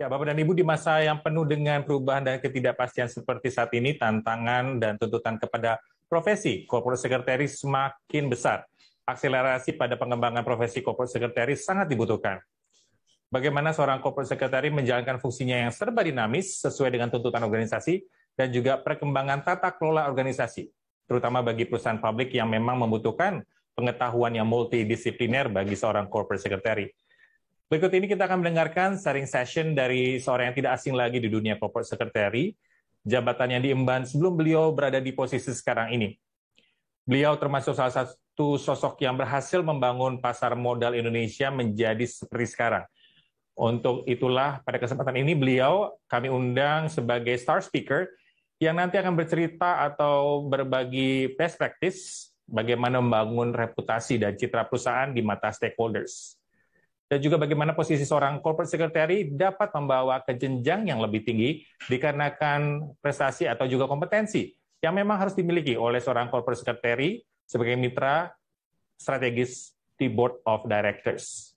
Ya, Bapak dan Ibu, di masa yang penuh dengan perubahan dan ketidakpastian seperti saat ini, tantangan dan tuntutan kepada profesi corporate secretary semakin besar. Akselerasi pada pengembangan profesi corporate secretary sangat dibutuhkan. Bagaimana seorang corporate secretary menjalankan fungsinya yang serba dinamis sesuai dengan tuntutan organisasi dan juga perkembangan tata kelola organisasi, terutama bagi perusahaan publik yang memang membutuhkan pengetahuan yang multidisipliner bagi seorang corporate secretary. Berikut ini kita akan mendengarkan sharing session dari seorang yang tidak asing lagi di dunia corporate secretary, jabatan yang diemban sebelum beliau berada di posisi sekarang ini. Beliau termasuk salah satu sosok yang berhasil membangun pasar modal Indonesia menjadi seperti sekarang. Untuk itulah pada kesempatan ini kami undang sebagai star speaker yang nanti akan bercerita atau berbagi best practice bagaimana membangun reputasi dan citra perusahaan di mata stakeholders. Dan juga bagaimana posisi seorang corporate secretary dapat membawa ke jenjang yang lebih tinggi dikarenakan prestasi atau juga kompetensi yang memang harus dimiliki oleh seorang corporate secretary sebagai mitra strategis di board of directors.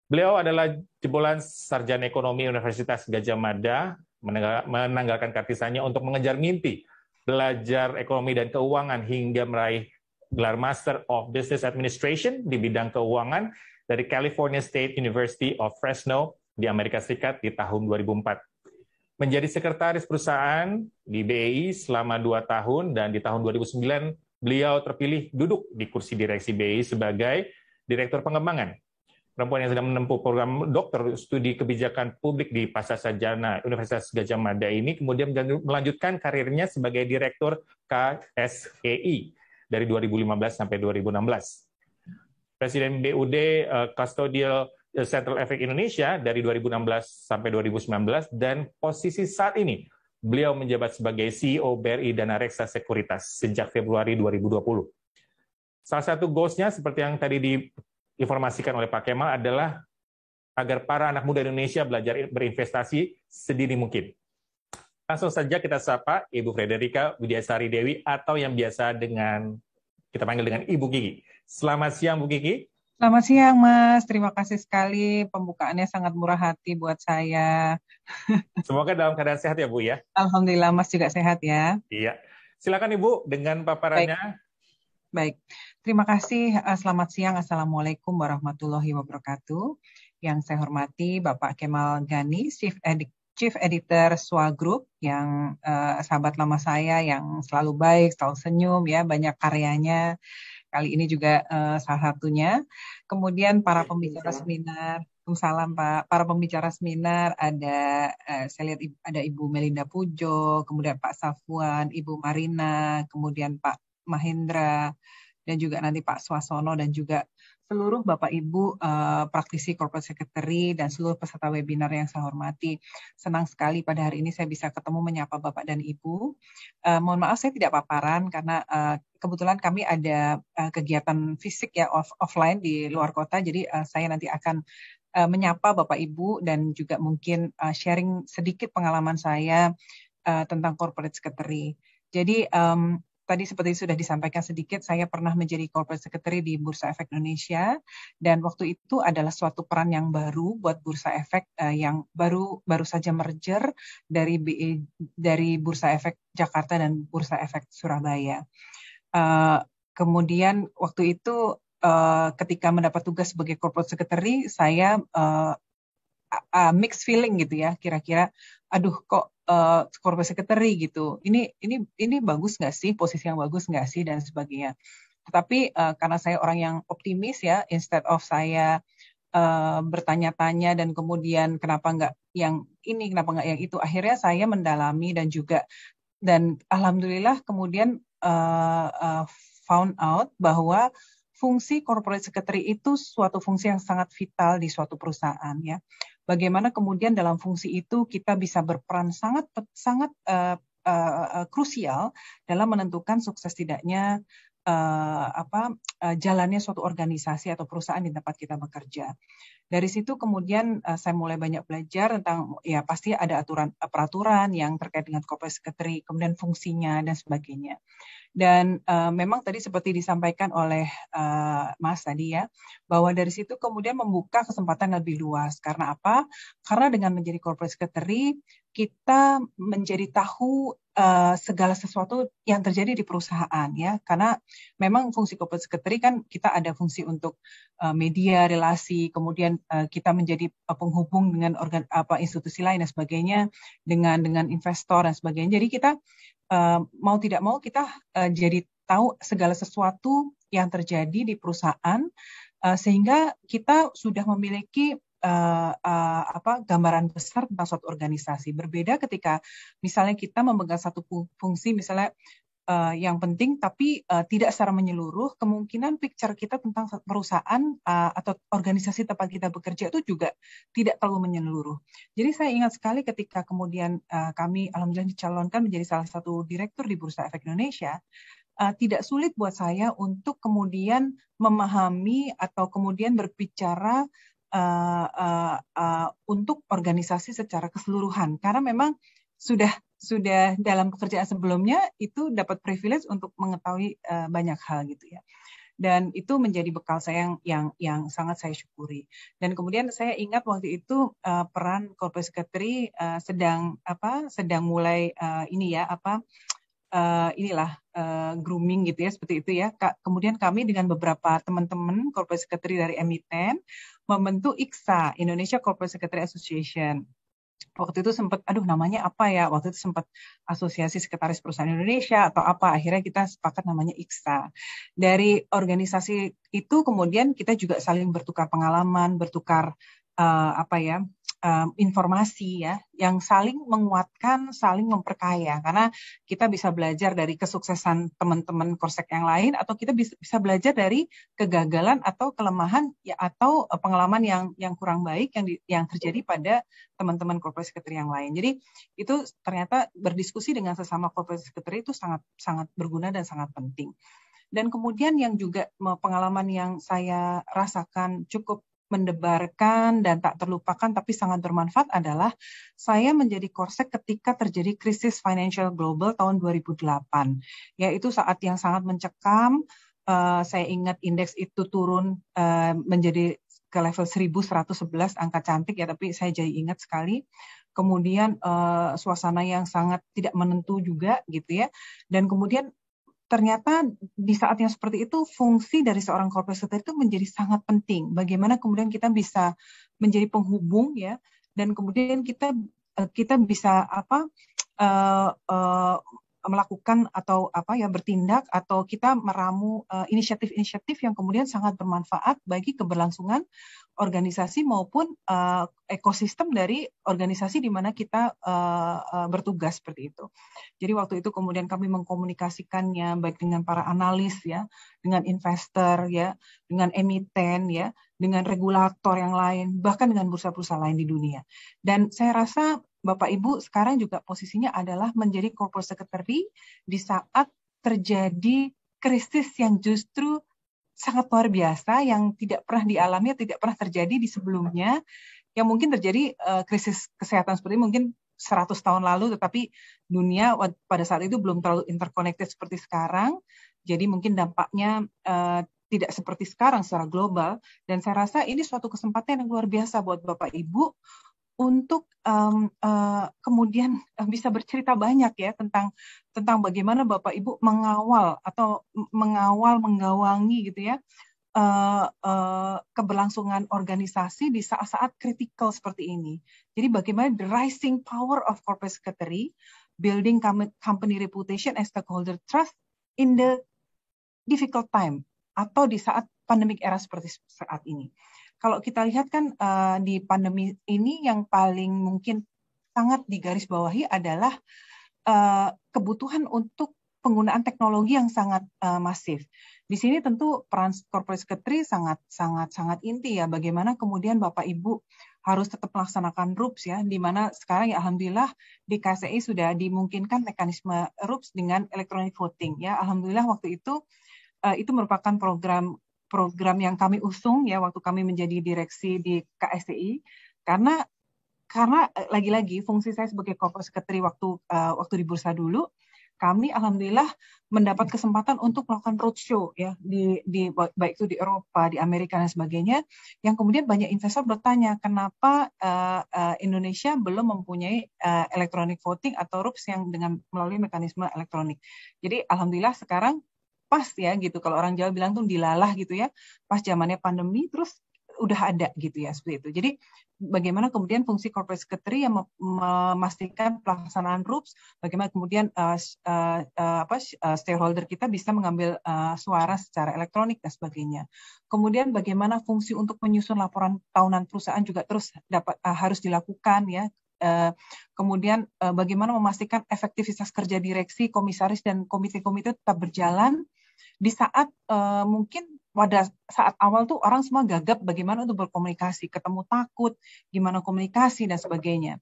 Beliau adalah jebolan sarjana ekonomi Universitas Gadjah Mada, menanggalkan kartisannya untuk mengejar mimpi, belajar ekonomi dan keuangan hingga meraih gelar Master of Business Administration di bidang keuangan dari California State University of Fresno di Amerika Serikat di tahun 2004. Menjadi sekretaris perusahaan di BEI selama 2 tahun dan di tahun 2009 beliau terpilih duduk di kursi direksi BEI sebagai Direktur Pengembangan. Perempuan yang sedang menempuh program dokter studi kebijakan publik di Pasca Sarjana Universitas Gadjah Mada ini kemudian melanjutkan karirnya sebagai Direktur KSEI dari 2015 sampai 2016. Presiden BUD Custodial Central Efek Indonesia dari 2016 sampai 2019 dan posisi saat ini beliau menjabat sebagai CEO BRI Dana Reksa Sekuritas sejak Februari 2020. Salah satu goals-nya seperti yang tadi diinformasikan oleh Pak Kemal adalah agar para anak muda Indonesia belajar berinvestasi sedini mungkin. Langsung saja kita sapa Ibu Frederika Widiasari Dewi atau yang biasa kita panggil dengan Ibu Kiki. Selamat siang, Bu Kiki. Selamat siang, Mas. Terima kasih sekali. Pembukaannya sangat murah hati buat saya. Semoga dalam keadaan sehat ya, Bu ya. Alhamdulillah, Mas juga sehat ya. Iya. Silakan Ibu dengan paparannya. Baik. Terima kasih. Selamat siang. Assalamualaikum warahmatullahi wabarakatuh. Yang saya hormati Bapak Kemal Gani, Chief Editor SWA Group, yang sahabat lama saya yang selalu baik, selalu senyum, ya, banyak karyanya. Kali ini juga salah satunya. Kemudian para pembicara seminar, salam Pak. Para pembicara seminar saya lihat ada Ibu Melinda Pujo, kemudian Pak Safwan, Ibu Marina, kemudian Pak Mahendra, dan juga nanti Pak Swasono, dan juga seluruh Bapak Ibu praktisi corporate secretary dan seluruh peserta webinar yang saya hormati. Senang sekali pada hari ini saya bisa ketemu menyapa Bapak dan Ibu. Mohon maaf saya tidak paparan karena kebetulan kami ada kegiatan fisik ya offline di luar kota, jadi saya nanti akan menyapa Bapak Ibu dan juga mungkin sharing sedikit pengalaman saya tentang corporate secretary. Jadi tadi seperti sudah disampaikan sedikit, saya pernah menjadi corporate secretary di Bursa Efek Indonesia, dan waktu itu adalah suatu peran yang baru buat Bursa Efek yang baru saja merger dari Bursa Efek Jakarta dan Bursa Efek Surabaya. Kemudian waktu itu ketika mendapat tugas sebagai corporate secretary, saya mixed feeling gitu ya, kira-kira aduh kok corporate secretary gitu, ini bagus nggak sih, posisi yang bagus nggak sih, dan sebagainya. Tetapi karena saya orang yang optimis ya, instead of saya bertanya-tanya dan kemudian kenapa nggak yang ini, kenapa nggak yang itu, akhirnya saya mendalami dan alhamdulillah kemudian found out bahwa fungsi corporate secretary itu suatu fungsi yang sangat vital di suatu perusahaan ya. Bagaimana kemudian dalam fungsi itu kita bisa berperan sangat krusial dalam menentukan sukses tidaknya jalannya suatu organisasi atau perusahaan di tempat kita bekerja. Dari situ kemudian saya mulai banyak belajar tentang, ya pasti ada peraturan yang terkait dengan corporate secretary, kemudian fungsinya dan sebagainya. Dan memang tadi seperti disampaikan oleh Mas tadi ya, bahwa dari situ kemudian membuka kesempatan lebih luas. Karena apa? Karena dengan menjadi corporate secretary, kita menjadi tahu segala sesuatu yang terjadi di perusahaan ya. Karena memang fungsi corporate secretary kan kita ada fungsi untuk media, relasi, kemudian kita menjadi penghubung dengan institusi lain dan sebagainya, dengan investor dan sebagainya. Jadi kita mau tidak mau kita jadi tahu segala sesuatu yang terjadi di perusahaan sehingga kita sudah memiliki gambaran besar tentang suatu organisasi. Berbeda ketika misalnya kita memegang satu fungsi misalnya yang penting tapi tidak secara menyeluruh, kemungkinan picture kita tentang perusahaan atau organisasi tempat kita bekerja itu juga tidak terlalu menyeluruh. Jadi saya ingat sekali ketika kemudian kami alhamdulillah dicalonkan menjadi salah satu direktur di Bursa Efek Indonesia, tidak sulit buat saya untuk kemudian memahami atau kemudian berbicara untuk organisasi secara keseluruhan, karena memang sudah dalam pekerjaan sebelumnya itu dapat privilege untuk mengetahui banyak hal gitu ya. Dan itu menjadi bekal saya yang sangat saya syukuri. Dan kemudian saya ingat waktu itu peran corporate secretary sedang mulai grooming gitu ya, seperti itu ya. Kemudian kami dengan beberapa teman-teman corporate secretary dari emiten membentuk ICSA, Indonesia Corporate Secretary Association. Waktu itu sempat, namanya apa ya? Waktu itu sempat Asosiasi Sekretaris Perusahaan Indonesia atau apa. Akhirnya kita sepakat namanya ICSA. Dari organisasi itu kemudian kita juga saling bertukar pengalaman, bertukar informasi ya, yang saling menguatkan, saling memperkaya. Karena kita bisa belajar dari kesuksesan teman-teman Korsek yang lain, atau kita bisa belajar dari kegagalan atau kelemahan ya, atau pengalaman yang kurang baik yang terjadi pada teman-teman corporate secretary yang lain. Jadi itu ternyata berdiskusi dengan sesama corporate secretary itu sangat sangat berguna dan sangat penting. Dan kemudian yang juga pengalaman yang saya rasakan cukup mendebarkan dan tak terlupakan tapi sangat bermanfaat adalah saya menjadi Korsek ketika terjadi krisis financial global tahun 2008. Yaitu saat yang sangat mencekam. Saya ingat indeks itu turun menjadi ke level 1111, angka cantik ya, tapi saya jadi ingat sekali. Kemudian suasana yang sangat tidak menentu juga gitu ya. Dan kemudian ternyata di saat yang seperti itu fungsi dari seorang corporate secretary itu menjadi sangat penting. Bagaimana kemudian kita bisa menjadi penghubung ya, dan kemudian kita bisa melakukan atau bertindak atau kita meramu inisiatif-inisiatif yang kemudian sangat bermanfaat bagi keberlangsungan organisasi maupun ekosistem dari organisasi di mana kita bertugas seperti itu. Jadi waktu itu kemudian kami mengkomunikasikannya baik dengan para analis ya, dengan investor ya, dengan emiten ya, dengan regulator yang lain, bahkan dengan bursa-bursa lain di dunia. Dan saya rasa Bapak Ibu sekarang juga posisinya adalah menjadi corporate secretary di saat terjadi krisis yang justru sangat luar biasa, yang tidak pernah dialami, tidak pernah terjadi di sebelumnya, yang mungkin terjadi krisis kesehatan seperti mungkin 100 tahun lalu, tetapi dunia pada saat itu belum terlalu interconnected seperti sekarang, jadi mungkin dampaknya tidak seperti sekarang secara global, dan saya rasa ini suatu kesempatan yang luar biasa buat Bapak Ibu untuk kemudian bisa bercerita banyak ya tentang bagaimana Bapak Ibu menggawangi gitu ya keberlangsungan organisasi di saat-saat kritikal seperti ini. Jadi bagaimana the rising power of corporate secretary, building company reputation and stakeholder trust in the difficult time atau di saat pandemic era seperti saat ini. Kalau kita lihat kan di pandemi ini yang paling mungkin sangat digarisbawahi adalah kebutuhan untuk penggunaan teknologi yang sangat masif. Di sini tentu peran corporate secretary sangat inti ya. Bagaimana kemudian Bapak Ibu harus tetap melaksanakan RUPS ya, di mana sekarang ya alhamdulillah di KSEI sudah dimungkinkan mekanisme RUPS dengan electronic voting ya. Alhamdulillah waktu itu merupakan program yang kami usung ya waktu kami menjadi direksi di KSEI, karena lagi-lagi fungsi saya sebagai corporate secretary waktu di bursa dulu kami alhamdulillah mendapat kesempatan untuk melakukan roadshow ya di baik itu di Eropa, di Amerika dan sebagainya, yang kemudian banyak investor bertanya kenapa Indonesia belum mempunyai electronic voting atau RUPS yang dengan melalui mekanisme elektronik. Jadi alhamdulillah sekarang pas ya gitu, kalau orang Jawa bilang tuh dilalah gitu ya, pas zamannya pandemi terus udah ada gitu ya seperti itu. Jadi bagaimana kemudian fungsi corporate secretary yang memastikan pelaksanaan RUPS, bagaimana kemudian stakeholder kita bisa mengambil suara secara elektronik dan sebagainya. Kemudian bagaimana fungsi untuk menyusun laporan tahunan perusahaan juga terus harus dilakukan ya. Kemudian bagaimana memastikan efektivitas kerja direksi, komisaris dan komite-komite tetap berjalan di saat mungkin pada saat awal tuh orang semua gagap bagaimana untuk berkomunikasi, ketemu takut, gimana komunikasi dan sebagainya.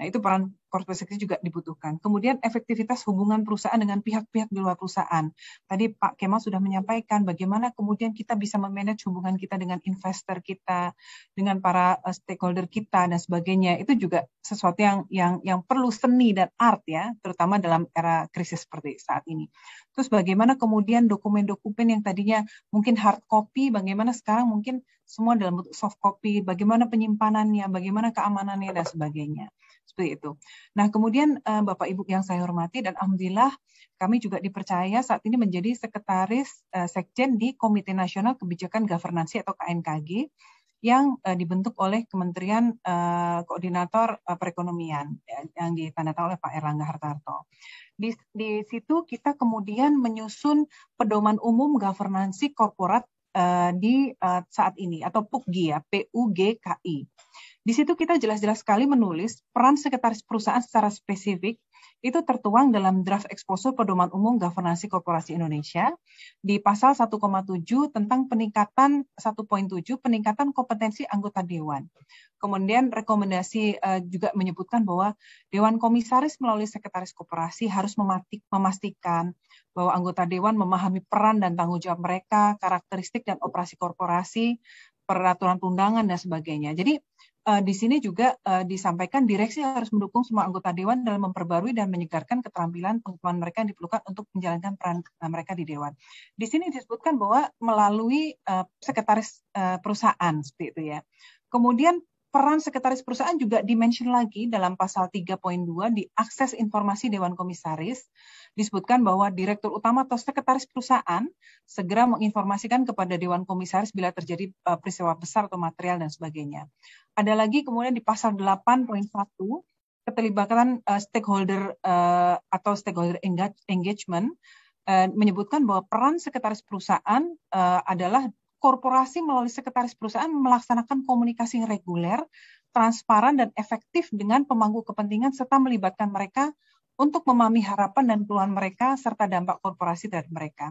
Nah, itu peran corporate secretary juga dibutuhkan. Kemudian efektivitas hubungan perusahaan dengan pihak-pihak di luar perusahaan. Tadi Pak Kemal sudah menyampaikan bagaimana kemudian kita bisa memanage hubungan kita dengan investor kita, dengan para stakeholder kita dan sebagainya. Itu juga sesuatu yang perlu seni dan art ya, terutama dalam era krisis seperti saat ini. Terus bagaimana kemudian dokumen-dokumen yang tadinya mungkin hard copy, bagaimana sekarang mungkin semua dalam bentuk soft copy, bagaimana penyimpanannya, bagaimana keamanannya dan sebagainya. Seperti itu. Nah, kemudian Bapak Ibu yang saya hormati dan alhamdulillah kami juga dipercaya saat ini menjadi sekretaris sekjen di Komite Nasional Kebijakan Governansi atau KNKG yang dibentuk oleh Kementerian Koordinator Perekonomian yang ditandatangani oleh Pak Erlangga Hartarto. Di situ kita kemudian menyusun pedoman umum governansi korporat di saat ini atau PUGGI ya, PUGKI. Di situ kita jelas-jelas sekali menulis peran sekretaris perusahaan secara spesifik itu tertuang dalam draft exposure pedoman umum governansi korporasi Indonesia di pasal 1,7 tentang peningkatan 1.7 peningkatan kompetensi anggota dewan. Kemudian rekomendasi juga menyebutkan bahwa Dewan Komisaris melalui Sekretaris Koperasi harus memastikan bahwa anggota dewan memahami peran dan tanggung jawab mereka, karakteristik dan operasi korporasi, peraturan perundangan dan sebagainya. Jadi di sini juga disampaikan direksi harus mendukung semua anggota dewan dalam memperbarui dan menyegarkan keterampilan pengetahuan mereka yang diperlukan untuk menjalankan peran mereka di dewan. Di sini disebutkan bahwa melalui sekretaris perusahaan seperti itu ya. Kemudian peran sekretaris perusahaan juga dimention lagi dalam pasal 3.2 di akses informasi Dewan Komisaris. Disebutkan bahwa Direktur Utama atau Sekretaris Perusahaan segera menginformasikan kepada Dewan Komisaris bila terjadi peristiwa besar atau material dan sebagainya. Ada lagi kemudian di pasal 8.1 keterlibatan stakeholder atau stakeholder engagement menyebutkan bahwa peran sekretaris perusahaan adalah korporasi melalui sekretaris perusahaan melaksanakan komunikasi yang reguler, transparan dan efektif dengan pemangku kepentingan serta melibatkan mereka untuk memahami harapan dan keluhan mereka serta dampak korporasi terhadap mereka.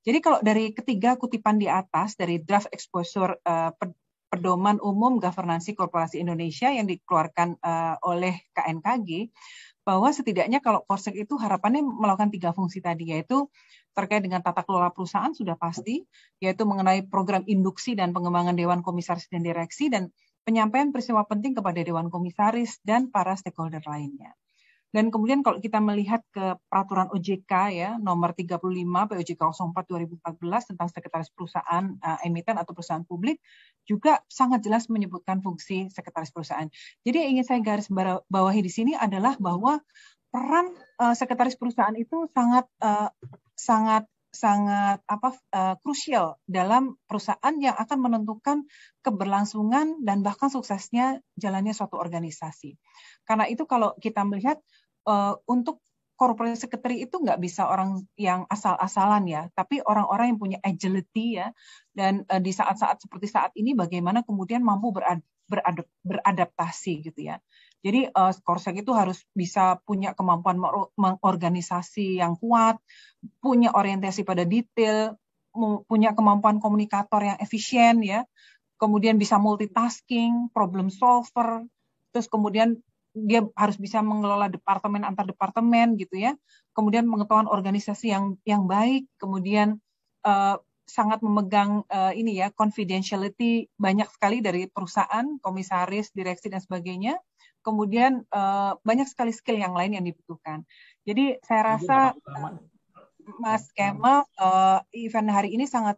Jadi kalau dari ketiga kutipan di atas dari draft exposure pedoman umum governansi korporasi Indonesia yang dikeluarkan oleh KNKG, bahwa setidaknya kalau Korsek itu harapannya melakukan 3 fungsi tadi, yaitu terkait dengan tata kelola perusahaan sudah pasti, yaitu mengenai program induksi dan pengembangan Dewan Komisaris dan Direksi, dan penyampaian peristiwa penting kepada Dewan Komisaris dan para stakeholder lainnya. Dan kemudian kalau kita melihat ke peraturan OJK ya nomor 35 POJK 04 2014 tentang sekretaris perusahaan emiten atau perusahaan publik juga sangat jelas menyebutkan fungsi sekretaris perusahaan. Jadi yang ingin saya garis bawahi di sini adalah bahwa peran sekretaris perusahaan itu sangat krusial dalam perusahaan yang akan menentukan keberlangsungan dan bahkan suksesnya jalannya suatu organisasi. Karena itu kalau kita melihat untuk corporate secretary itu nggak bisa orang yang asal-asalan ya, tapi orang-orang yang punya agility ya, dan di saat-saat seperti saat ini bagaimana kemudian mampu beradaptasi gitu ya. Jadi Korsek itu harus bisa punya kemampuan mengorganisasi yang kuat, punya orientasi pada detail, punya kemampuan komunikator yang efisien ya, kemudian bisa multitasking, problem solver, terus kemudian dia harus bisa mengelola departemen antar departemen gitu ya, kemudian pengetahuan organisasi yang baik, kemudian sangat memegang ini ya confidentiality banyak sekali dari perusahaan, komisaris, direksi dan sebagainya, kemudian banyak sekali skill yang lain yang dibutuhkan. Jadi saya rasa Mas Kemal, event hari ini sangat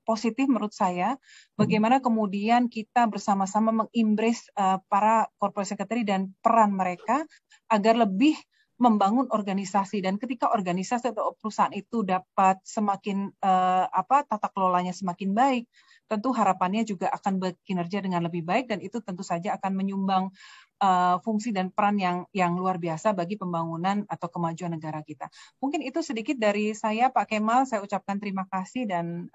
positif menurut saya. Bagaimana kemudian kita bersama-sama mengembrace para corporate secretary dan peran mereka agar lebih membangun organisasi, dan ketika organisasi atau perusahaan itu dapat semakin tata kelolanya semakin baik, tentu harapannya juga akan berkinerja dengan lebih baik, dan itu tentu saja akan menyumbang fungsi dan peran yang luar biasa bagi pembangunan atau kemajuan negara kita. Mungkin itu sedikit dari saya, Pak Kemal. Saya ucapkan terima kasih dan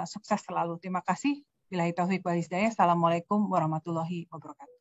sukses selalu. Terima kasih. Billahi taufiq wal hidayah. Assalamualaikum warahmatullahi wabarakatuh.